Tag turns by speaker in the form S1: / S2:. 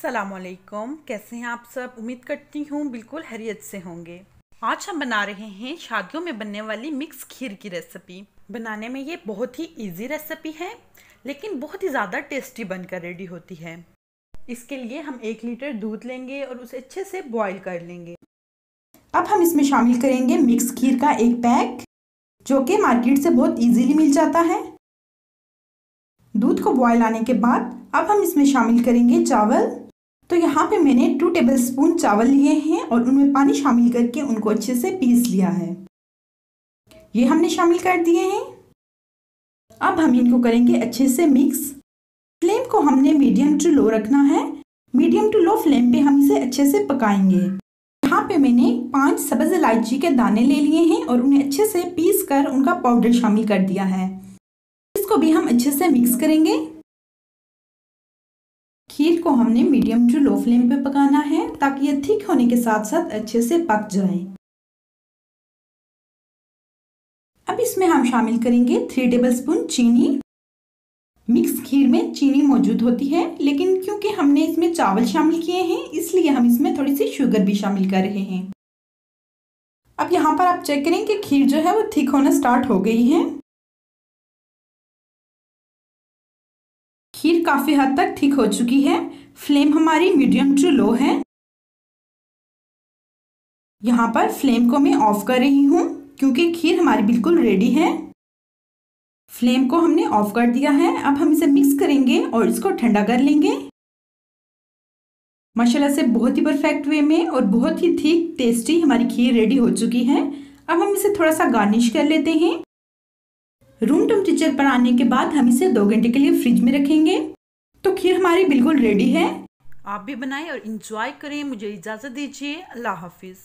S1: अस्सलामुअलैकुम। कैसे हैं आप सब? उम्मीद करती हूँ बिल्कुल खैरियत से होंगे। आज हम बना रहे हैं शादियों में बनने वाली मिक्स खीर की रेसिपी। बनाने में ये बहुत ही इजी रेसिपी है, लेकिन बहुत ही ज़्यादा टेस्टी बनकर रेडी होती है। इसके लिए हम 1 लीटर दूध लेंगे और उसे अच्छे से बॉईल कर लेंगे।
S2: अब हम इसमें शामिल करेंगे मिक्स खीर का 1 पैक, जो कि मार्केट से बहुत इजीली मिल जाता है। दूध को बॉयल आने के बाद अब हम इसमें शामिल करेंगे चावल। तो यहाँ पे मैंने 2 टेबलस्पून चावल लिए हैं और उनमें पानी शामिल करके उनको अच्छे से पीस लिया है। ये हमने शामिल कर दिए हैं। अब हम इनको करेंगे अच्छे से मिक्स। फ्लेम को हमने मीडियम टू लो रखना है। मीडियम टू लो फ्लेम पे हम इसे अच्छे से पकाएंगे। यहाँ पे मैंने 5 सब्ज इलायची के दाने ले लिए हैं और उन्हें अच्छे से पीस कर उनका पाउडर शामिल कर दिया है। इसको भी हम अच्छे से मिक्स करेंगे। खीर को हमने मीडियम टू लो फ्लेम पे पकाना है ताकि ये थिक होने के साथ साथ अच्छे से पक जाए। अब इसमें हम शामिल करेंगे 3 टेबलस्पून चीनी। मिक्स खीर में चीनी मौजूद होती है, लेकिन क्योंकि हमने इसमें चावल शामिल किए हैं इसलिए हम इसमें थोड़ी सी शुगर भी शामिल कर रहे हैं। अब यहाँ पर आप चेक करें कि खीर जो है वो थिक होना स्टार्ट हो गई है। खीर काफी हद तक थिक हो चुकी है। फ्लेम हमारी मीडियम टू लो है। यहाँ पर फ्लेम को मैं ऑफ कर रही हूँ क्योंकि खीर हमारी बिल्कुल रेडी है। फ्लेम को हमने ऑफ कर दिया है। अब हम इसे मिक्स करेंगे और इसको ठंडा कर लेंगे। माशाल्लाह से बहुत ही परफेक्ट वे में और बहुत ही थिक टेस्टी हमारी खीर रेडी हो चुकी है। अब हम इसे थोड़ा सा गार्निश कर लेते हैं। रूम टेम्परेचर पर आने के बाद हम इसे 2 घंटे के लिए फ्रिज में रखेंगे। तो खीर हमारी बिल्कुल रेडी है।
S1: आप भी बनाएं और इंजॉय करें। मुझे इजाज़त दीजिए। अल्लाह हाफिज़।